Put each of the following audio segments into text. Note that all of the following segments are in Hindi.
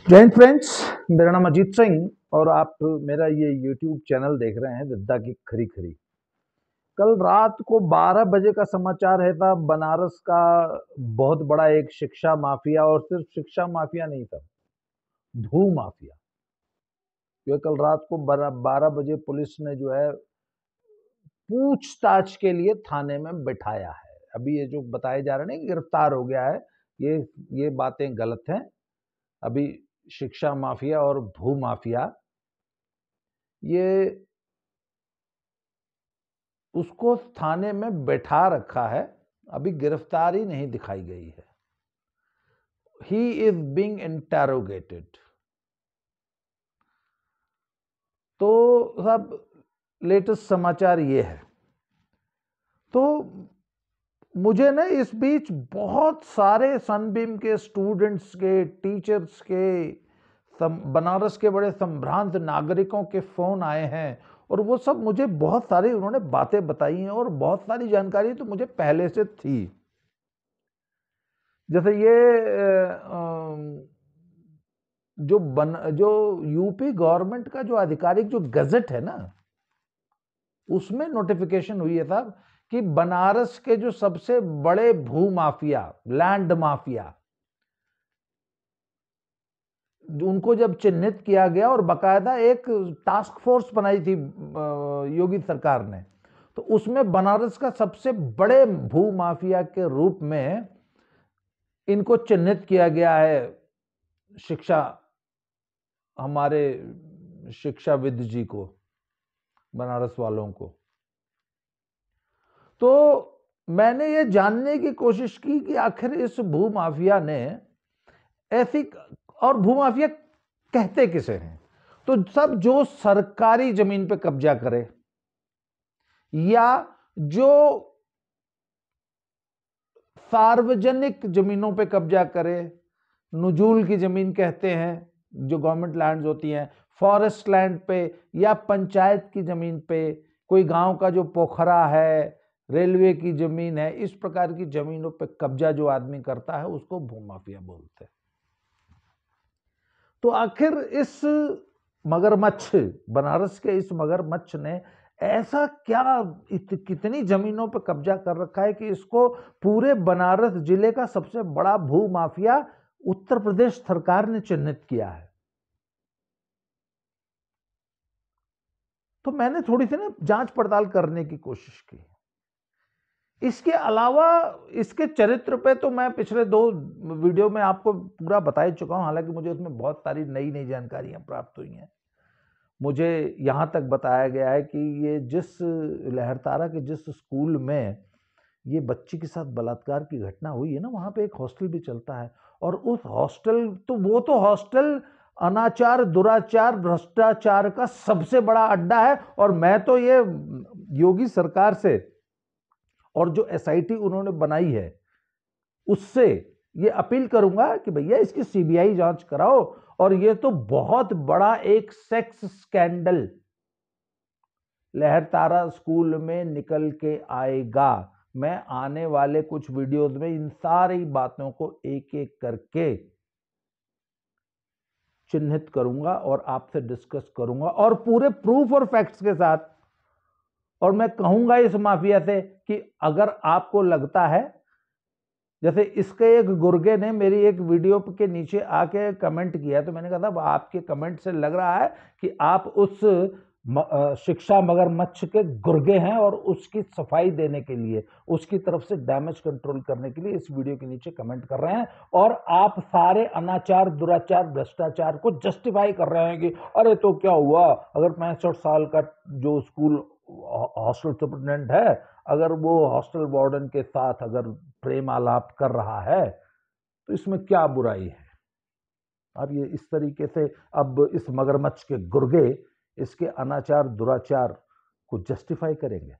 जय हिंद फ्रेंड्स। मेरा नाम अजीत सिंह और आप मेरा ये YouTube चैनल देख रहे हैं दिद्दा की खरी खरी। कल रात को 12 बजे का समाचार है था बनारस का बहुत बड़ा एक शिक्षा माफिया, और सिर्फ शिक्षा माफिया नहीं था, भू माफिया जो कल रात को 12 बजे पुलिस ने जो है पूछताछ के लिए थाने में बिठाया है। अभी ये जो बताए जा रहे हैं कि गिरफ्तार हो गया है, ये बातें गलत हैं। अभी शिक्षा माफिया और भू माफिया ये उसको थाने में बैठा रखा है, अभी गिरफ्तारी नहीं दिखाई गई है। He is being interrogated. तो सब लेटेस्ट समाचार ये है। तो मुझे ना इस बीच बहुत सारे सनबीम के स्टूडेंट्स के, टीचर्स के, बनारस के बड़े संभ्रांत नागरिकों के फोन आए हैं, और वो सब मुझे बहुत सारी उन्होंने बातें बताई हैं, और बहुत सारी जानकारी तो मुझे पहले से थी। जैसे जो यूपी गवर्नमेंट का जो आधिकारिक जो गजट है ना, उसमें नोटिफिकेशन हुई है साहब कि बनारस के जो सबसे बड़े भू माफिया, लैंड माफिया, उनको जब चिन्हित किया गया और बकायदा एक टास्क फोर्स बनाई थी योगी सरकार ने, तो उसमें बनारस का सबसे बड़े भू माफिया के रूप में इनको चिन्हित किया गया है। हमारे शिक्षाविद जी को, बनारस वालों को। तो मैंने ये जानने की कोशिश की कि आखिर इस भू माफिया ने ऐसी, और भू माफिया कहते किसे हैं? तो सब जो सरकारी जमीन पे कब्जा करे, या जो सार्वजनिक जमीनों पे कब्जा करे, नुजूल की जमीन कहते हैं, जो गवर्नमेंट लैंड्स होती हैं, फॉरेस्ट लैंड पे, या पंचायत की जमीन पे, कोई गांव का जो पोखरा है, रेलवे की जमीन है, इस प्रकार की जमीनों पे कब्जा जो आदमी करता है उसको भूमाफिया बोलते हैं। तो आखिर इस मगरमच्छ, बनारस के इस मगरमच्छ ने ऐसा क्या कितनी जमीनों पर कब्जा कर रखा है कि इसको पूरे बनारस जिले का सबसे बड़ा भू माफिया उत्तर प्रदेश सरकार ने चिन्हित किया है। तो मैंने थोड़ी सी ना जांच पड़ताल करने की कोशिश की। इसके अलावा इसके चरित्र पे तो मैं पिछले 2 वीडियो में आपको पूरा बता ही चुका हूं, हालांकि मुझे उसमें बहुत सारी नई नई जानकारियां प्राप्त हुई हैं। मुझे यहां तक बताया गया है कि ये जिस लहरतारा के जिस स्कूल में ये बच्ची के साथ बलात्कार की घटना हुई है ना, वहां पे एक हॉस्टल भी चलता है, और उस हॉस्टल तो हॉस्टल अनाचार, दुराचार, भ्रष्टाचार का सबसे बड़ा अड्डा है। और मैं तो ये योगी सरकार से और जो एसआईटी उन्होंने बनाई है उससे ये अपील करूंगा कि भैया इसकी सीबीआई जांच कराओ। और ये तो बहुत बड़ा एक सेक्स स्कैंडल लहरतारा स्कूल में निकल के आएगा। मैं आने वाले कुछ वीडियोस में इन सारी बातों को एक एक करके चिन्हित करूंगा और आपसे डिस्कस करूंगा, और पूरे प्रूफ और फैक्ट्स के साथ। और मैं कहूंगा इस माफिया से कि अगर आपको लगता है, जैसे इसके एक गुर्गे ने मेरी एक वीडियो के नीचे आके कमेंट किया, तो मैंने कहा था आपके कमेंट से लग रहा है कि आप उस शिक्षा मगरमच्छ के गुर्गे हैं, और उसकी सफाई देने के लिए, उसकी तरफ से डैमेज कंट्रोल करने के लिए इस वीडियो के नीचे कमेंट कर रहे हैं, और आप सारे अनाचार, दुराचार, भ्रष्टाचार को जस्टिफाई कर रहे हैं कि अरे तो क्या हुआ अगर 65 साल का जो स्कूल हॉस्टल सुपरिटेंडेंट है, अगर वो हॉस्टल वार्डन के साथ अगर प्रेम आलाप कर रहा है तो इसमें क्या बुराई है? अब ये इस तरीके से अब इस मगरमच्छ के गुर्गे इसके अनाचार, दुराचार को जस्टिफाई करेंगे।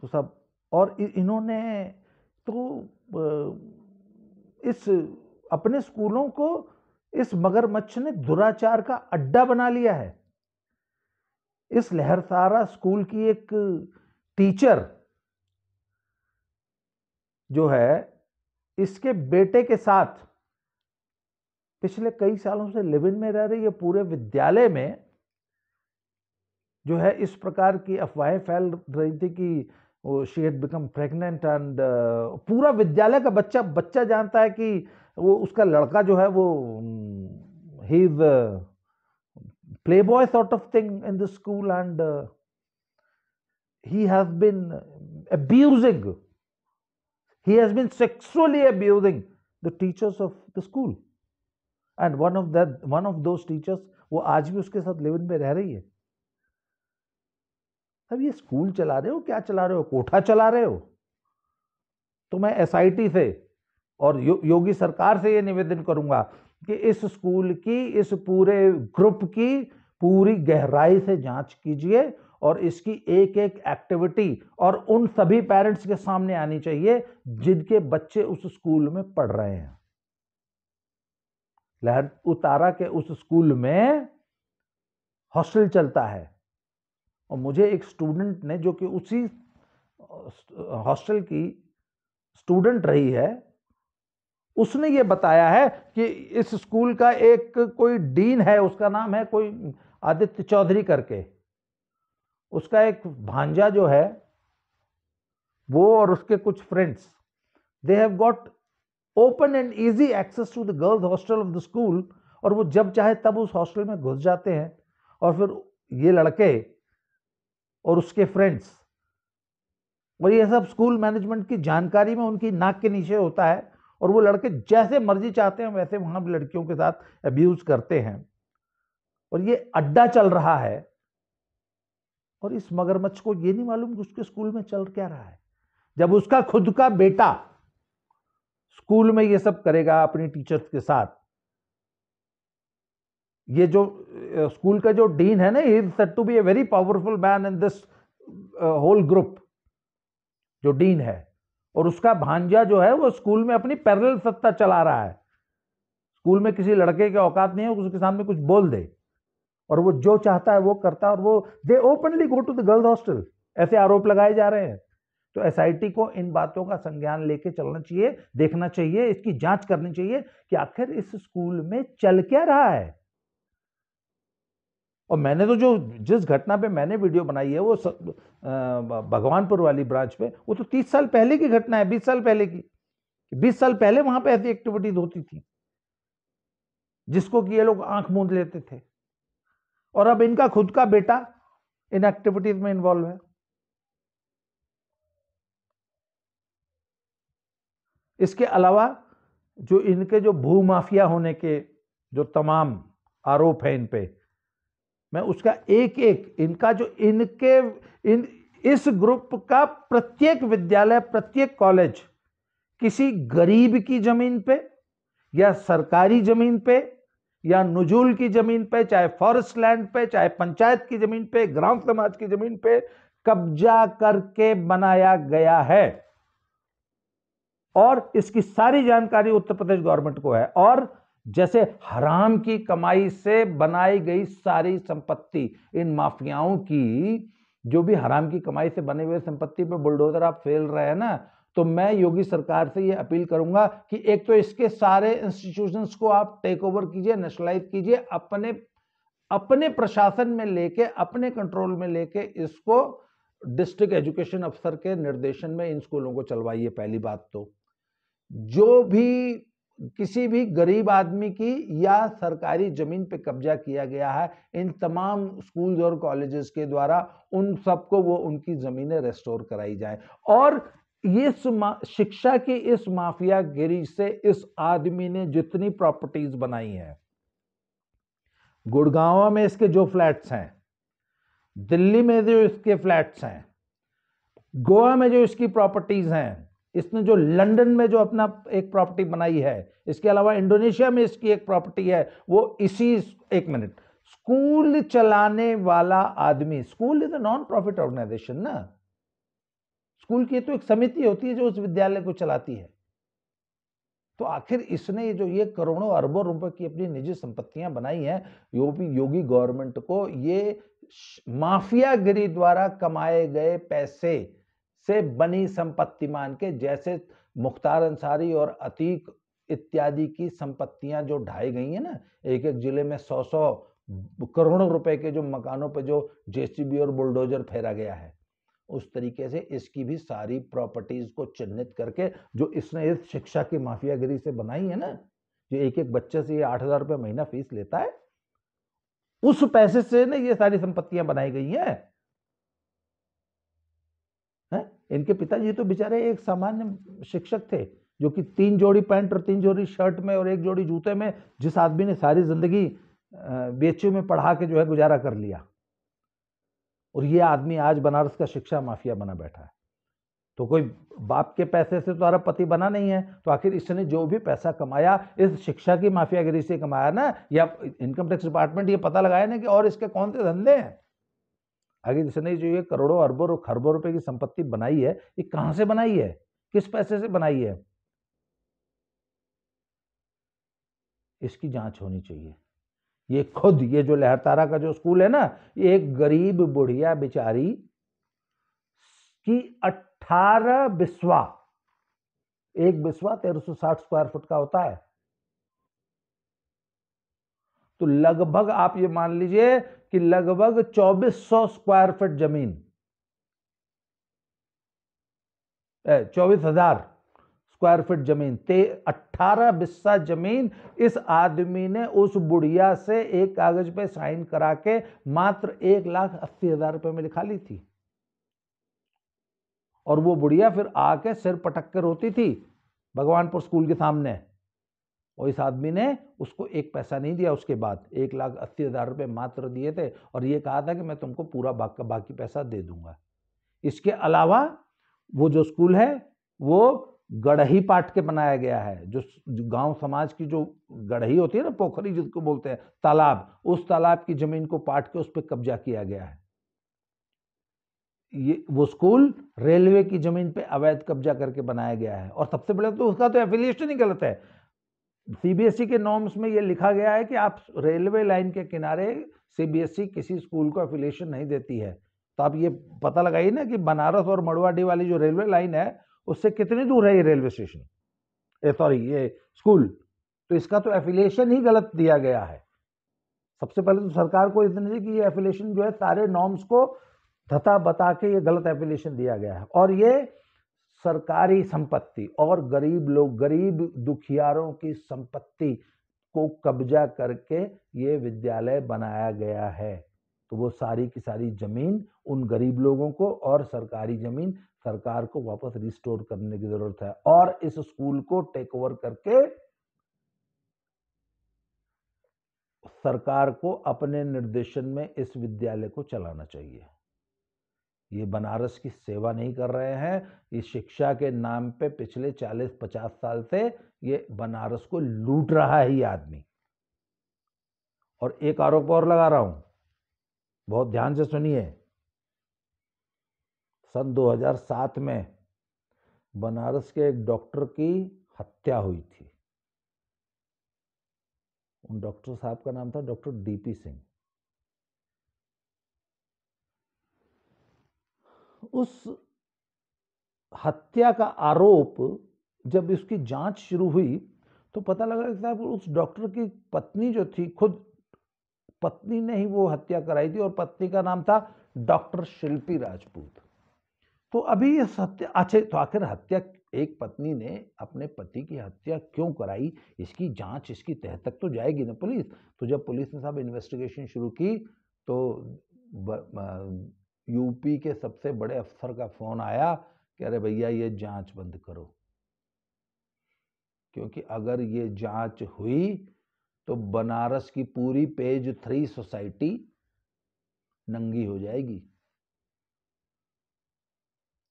तो सब, और इन्होंने तो इस अपने स्कूलों को इस मगरमच्छ ने दुराचार का अड्डा बना लिया है। इस लहरतारा स्कूल की एक टीचर जो है, इसके बेटे के साथ पिछले कई सालों से लिव इन में रह रही है। पूरे विद्यालय में जो है इस प्रकार की अफवाहें फैल रही थी कि वो she had become pregnant and पूरा विद्यालय का बच्चा जानता है कि वो उसका लड़का जो है वो he is Playboy sort of thing in the school and he has been abusing, he has been sexually abusing the teachers of the school and one of those teachers वो आज भी उसके साथ लिव इन में रह रही है। अब ये स्कूल चला रहे हो, क्या चला रहे हो, कोठा चला रहे हो? तो मैं एसआईटी से और योगी सरकार से ये निवेदन करूंगा कि इस स्कूल की, इस पूरे ग्रुप की पूरी गहराई से जांच कीजिए और इसकी एक एक एक्टिविटी और उन सभी पेरेंट्स के सामने आनी चाहिए जिनके बच्चे उस स्कूल में पढ़ रहे हैं। लहर उतारा के उस स्कूल में हॉस्टल चलता है और मुझे एक स्टूडेंट ने, जो कि उसी हॉस्टल की स्टूडेंट रही है, उसने ये बताया है कि इस स्कूल का एक कोई डीन है, उसका नाम है कोई आदित्य चौधरी करके, उसका एक भांजा जो है वो और उसके कुछ friends, they have got open and easy access to the girls hostel of the school और वो जब चाहे तब उस हॉस्टल में घुस जाते हैं और फिर ये लड़के और उसके फ्रेंड्स, और ये सब स्कूल मैनेजमेंट की जानकारी में उनकी नाक के नीचे होता है और वो लड़के जैसे मर्जी चाहते हैं वैसे वहां लड़कियों के साथ अब्यूज करते हैं और ये अड्डा चल रहा है। और इस मगरमच्छ को ये नहीं मालूम कि उसके स्कूल में चल क्या रहा है। जब उसका खुद का बेटा स्कूल में ये सब करेगा अपनी टीचर्स के साथ, ये जो स्कूल का जो डीन है ना, he is said to be a very powerful man in this whole group, जो डीन है, और उसका भांजा जो है वो स्कूल में अपनी पैरेलल सत्ता चला रहा है। स्कूल में किसी लड़के के औकात नहीं है उसके सामने कुछ बोल दे और वो जो चाहता है वो करता है और वो they openly go to the girls hostel, ऐसे आरोप लगाए जा रहे हैं। तो एसआईटी को इन बातों का संज्ञान लेके चलना चाहिए, देखना चाहिए, इसकी जांच करनी चाहिए कि आखिर इस स्कूल में चल क्या रहा है। और मैंने तो जो जिस घटना पे मैंने वीडियो बनाई है वो भगवानपुर वाली ब्रांच पे, वो तो 30 साल पहले की घटना है, 20 साल पहले की। 20 साल पहले वहां पे ऐसी एक्टिविटीज होती थी जिसको कि ये लोग आंख मूंद लेते थे और अब इनका खुद का बेटा इन एक्टिविटीज में इन्वॉल्व है। इसके अलावा जो इनके जो भूमाफिया होने के जो तमाम आरोप है इन पे, मैं उसका एक एक इनका जो इस ग्रुप का प्रत्येक विद्यालय, प्रत्येक कॉलेज किसी गरीब की जमीन पे या सरकारी जमीन पे या नुजूल की जमीन पे, चाहे फॉरेस्ट लैंड पे, चाहे पंचायत की जमीन पे, ग्राम समाज की जमीन पे कब्जा करके बनाया गया है और इसकी सारी जानकारी उत्तर प्रदेश गवर्नमेंट को है। और जैसे हराम की कमाई से बनाई गई सारी संपत्ति, इन माफियाओं की जो भी हराम की कमाई से बने हुए संपत्ति पे बुलडोजर आप फेल रहे हैं ना, तो मैं योगी सरकार से ये अपील करूंगा कि एक तो इसके सारे इंस्टीट्यूशंस को आप टेक ओवर कीजिए, नेशनलाइज कीजिए, अपने प्रशासन में लेके, अपने कंट्रोल में लेके इसको डिस्ट्रिक्ट एजुकेशन अफसर के निर्देशन में इन स्कूलों को चलवाइए। पहली बात तो जो भी किसी भी गरीब आदमी की या सरकारी जमीन पे कब्जा किया गया है इन तमाम स्कूल्स और कॉलेजेस के द्वारा, उन सबको वो उनकी जमीनें रेस्टोर कराई जाए। और ये शिक्षा की इस माफियागिरी से इस आदमी ने जितनी प्रॉपर्टीज बनाई है, गुड़गांव में इसके जो फ्लैट्स हैं, दिल्ली में जो इसके फ्लैट्स हैं, गोवा में जो इसकी प्रॉपर्टीज हैं, इसने जो लंदन में जो अपना एक प्रॉपर्टी बनाई है, इसके अलावा इंडोनेशिया में इसकी एक प्रॉपर्टी है, वो इसी, एक मिनट, स्कूल चलाने वाला आदमी, school is a non profit organisation ना, स्कूल की तो एक समिति होती है जो उस विद्यालय को चलाती है। तो आखिर इसने जो ये करोड़ों अरबों रुपए की अपनी निजी संपत्तियां बनाई हैं, योगी गवर्नमेंट को ये माफियागिरी द्वारा कमाए गए पैसे से बनी संपत्ति मान के, जैसे मुख्तार अंसारी और अतीक इत्यादि की संपत्तियां जो ढाई गई हैं ना, एक एक जिले में 100-100 करोड़ों रुपए के जो मकानों पे जो जेसीबी और बुलडोजर फेरा गया है, उस तरीके से इसकी भी सारी प्रॉपर्टीज को चिन्हित करके जो इसने इस शिक्षा की माफियागिरी से बनाई है ना, जो एक एक बच्चे से ये 8,000 रुपये महीना फीस लेता है, उस पैसे से ना ये सारी संपत्तियां बनाई गई हैं। इनके पिताजी तो बेचारे एक सामान्य शिक्षक थे, जो कि 3 जोड़ी पैंट और 3 जोड़ी शर्ट में और 1 जोड़ी जूते में, जिस आदमी ने सारी जिंदगी बीएचयू में पढ़ा के जो है गुजारा कर लिया, और ये आदमी आज बनारस का शिक्षा माफिया बना बैठा है। तो कोई बाप के पैसे से तुम्हारा पति बना नहीं है, तो आखिर इसने जो भी पैसा कमाया इस शिक्षा की माफियागिरी से कमाया ना, या इनकम टैक्स डिपार्टमेंट ये पता लगाया ना कि और इसके कौन से धंधे हैं। आगे इसने जो ये करोड़ों अरबों और खरबों रुपए की संपत्ति बनाई है, ये कहां से बनाई है, किस पैसे से बनाई है, इसकी जांच होनी चाहिए। ये खुद ये जो लहरतारा का जो स्कूल है ना, ये एक गरीब बुढ़िया बेचारी की 18 बिस्वा, एक बिस्वा 1360 स्क्वायर फुट का होता है, तो लगभग आप ये मान लीजिए कि लगभग 2400 स्क्वायर फुट जमीन, 24,000 स्क्वायर फुट जमीन, 18 बिस्सा जमीन इस आदमी ने उस बुढ़िया से एक कागज पे साइन करा के मात्र 1,80,000 रुपए में लिखा ली थी। और वो बुढ़िया फिर आके सिर पटक कर रोती थी भगवानपुर स्कूल के सामने, और इस आदमी ने उसको एक पैसा नहीं दिया। उसके बाद 1,80,000 रुपए मात्र दिए थे, और ये कहा था कि मैं तुमको पूरा बाकी पैसा दे दूंगा। इसके अलावा वो जो स्कूल है वो गढ़ही पाट के बनाया गया है, जो गांव समाज की जो गढ़ही होती है ना, पोखरी जिसको बोलते हैं, तालाब, उस तालाब की जमीन को पाट के उस पर कब्जा किया गया है। ये वो स्कूल रेलवे की जमीन पे अवैध कब्जा करके बनाया गया है। और सबसे बड़ा तो उसका तो एफिलिएशन ही गलत है। सीबीएसई के नॉर्म्स में ये लिखा गया है कि आप रेलवे लाइन के किनारे, सीबीएसई किसी स्कूल को एफिलिएशन नहीं देती है। तो आप ये पता लगाइए ना कि बनारस और मड़ुआडी वाली जो रेलवे लाइन है उससे कितनी दूर है ये रेलवे स्टेशन, सॉरी ये स्कूल। तो इसका तो एफिलिएशन ही गलत दिया गया है। सबसे पहले तो सरकार को इतनी चाहिए कि ये एफिलिएशन जो है सारे नॉर्म्स को धता बता के ये गलत एफिलिएशन दिया गया है, और ये सरकारी संपत्ति और गरीब लोग, गरीब दुखियारों की संपत्ति को कब्जा करके ये विद्यालय बनाया गया है। तो वो सारी की सारी जमीन उन गरीब लोगों को और सरकारी जमीन सरकार को वापस रिस्टोर करने की जरूरत है, और इस स्कूल को टेक ओवर करके सरकार को अपने निर्देशन में इस विद्यालय को चलाना चाहिए। ये बनारस की सेवा नहीं कर रहे हैं, ये शिक्षा के नाम पे पिछले 40-50 साल से ये बनारस को लूट रहा है ये आदमी। और एक आरोप और लगा रहा हूं, बहुत ध्यान से सुनिए। सन 2007 में बनारस के एक डॉक्टर की हत्या हुई थी। उन डॉक्टर साहब का नाम था डॉक्टर डीपी सिंह। उस हत्या का आरोप जब इसकी जांच शुरू हुई तो पता लगा कि साहब उस डॉक्टर की पत्नी जो थी, खुद पत्नी ने ही वो हत्या कराई थी, और पत्नी का नाम था डॉक्टर शिल्पी राजपूत। तो अभी ये सत्य, अच्छा तो आखिर हत्या, एक पत्नी ने अपने पति की हत्या क्यों कराई, इसकी जांच, इसकी तह तक तो जाएगी ना पुलिस। तो जब पुलिस ने साहब इन्वेस्टिगेशन शुरू की तो यूपी के सबसे बड़े अफसर का फोन आया कि अरे भैया ये जांच बंद करो, क्योंकि अगर ये जांच हुई तो बनारस की पूरी पेज 3 सोसाइटी नंगी हो जाएगी,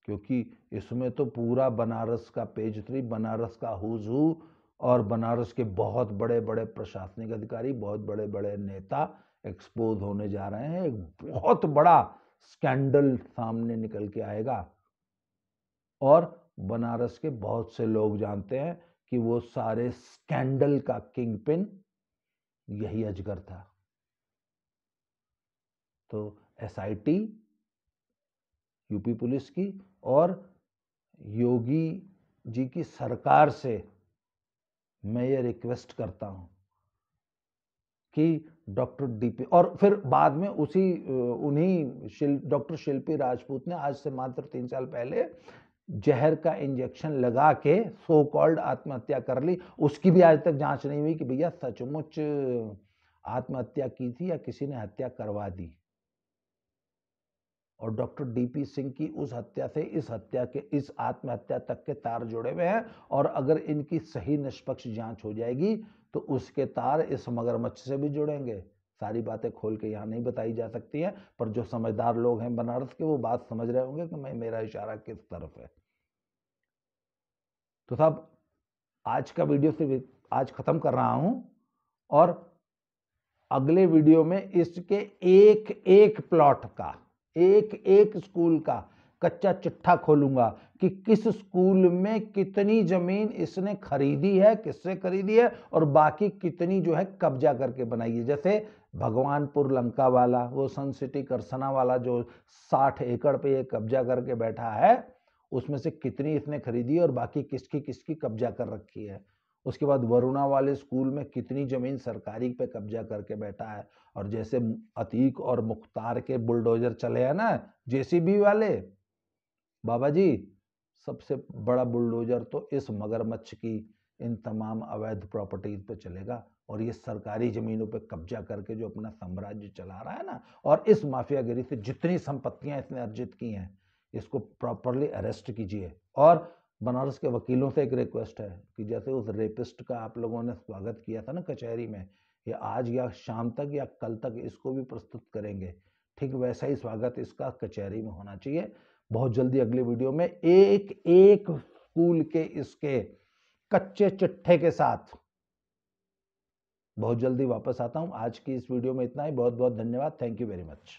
क्योंकि इसमें तो पूरा बनारस का पेज 3, बनारस का हुज हू, और बनारस के बहुत बड़े बड़े प्रशासनिक अधिकारी, बहुत बड़े बड़े नेता एक्सपोज होने जा रहे हैं। एक बहुत बड़ा स्कैंडल सामने निकल के आएगा, और बनारस के बहुत से लोग जानते हैं कि वो सारे स्कैंडल का किंग पिन यही अजगर था। तो एसआईटी यूपी पुलिस की और योगी जी की सरकार से मैं ये रिक्वेस्ट करता हूं कि डॉक्टर डीपी, और फिर बाद में उन्हीं डॉक्टर शिल्पी राजपूत ने आज से मात्र 3 साल पहले जहर का इंजेक्शन लगा के सो कॉल्ड आत्महत्या कर ली। उसकी भी आज तक जांच नहीं हुई कि भैया सचमुच आत्महत्या की थी या किसी ने हत्या करवा दी। और डॉक्टर डीपी सिंह की उस हत्या से इस आत्महत्या तक के तार जुड़े हुए हैं, और अगर इनकी सही निष्पक्ष जांच हो जाएगी तो उसके तार इस मगरमच्छ से भी जुड़ेंगे। सारी बातें खोल के यहाँ नहीं बताई जा सकती हैं, पर जो समझदार लोग हैं बनारस के वो बात समझ रहे होंगे कि मेरा इशारा किस तरफ है। तो साहब आज का वीडियो से आज खत्म कर रहा हूं, और अगले वीडियो में इसके एक एक प्लॉट का, एक एक स्कूल का कच्चा चिट्ठा खोलूंगा कि किस स्कूल में कितनी जमीन इसने खरीदी है, किससे खरीदी है, और बाकी कितनी जो है कब्जा करके बनाई है। जैसे भगवानपुर लंका वाला, वो सन सिटी करसना वाला जो 60 एकड़ पे ये कब्जा करके बैठा है, उसमें से कितनी इसने खरीदी और बाकी किसकी किसकी कब्जा कर रखी है। उसके बाद वरुणा वाले स्कूल में कितनी जमीन सरकारी पे कब्जा करके बैठा है। और जैसे अतीक और मुख्तार के बुलडोजर चले हैं ना जेसीबी वाले, बाबा जी सबसे बड़ा बुलडोजर तो इस मगरमच्छ की इन तमाम अवैध प्रॉपर्टीज पे चलेगा, और ये सरकारी जमीनों पे कब्जा करके जो अपना साम्राज्य चला रहा है ना, और इस माफियागिरी से जितनी संपत्तियां इसने अर्जित की हैं, इसको प्रॉपरली अरेस्ट कीजिए। और बनारस के वकीलों से एक रिक्वेस्ट है कि जैसे उस रेपिस्ट का आप लोगों ने स्वागत किया था ना कचहरी में, ये आज या शाम तक या कल तक इसको भी प्रस्तुत करेंगे, ठीक वैसा ही स्वागत इसका कचहरी में होना चाहिए। बहुत जल्दी अगले वीडियो में एक एक स्कूल के इसके कच्चे चिट्ठे के साथ बहुत जल्दी वापस आता हूं। आज की इस वीडियो में इतना ही। बहुत बहुत धन्यवाद। Thank you very much.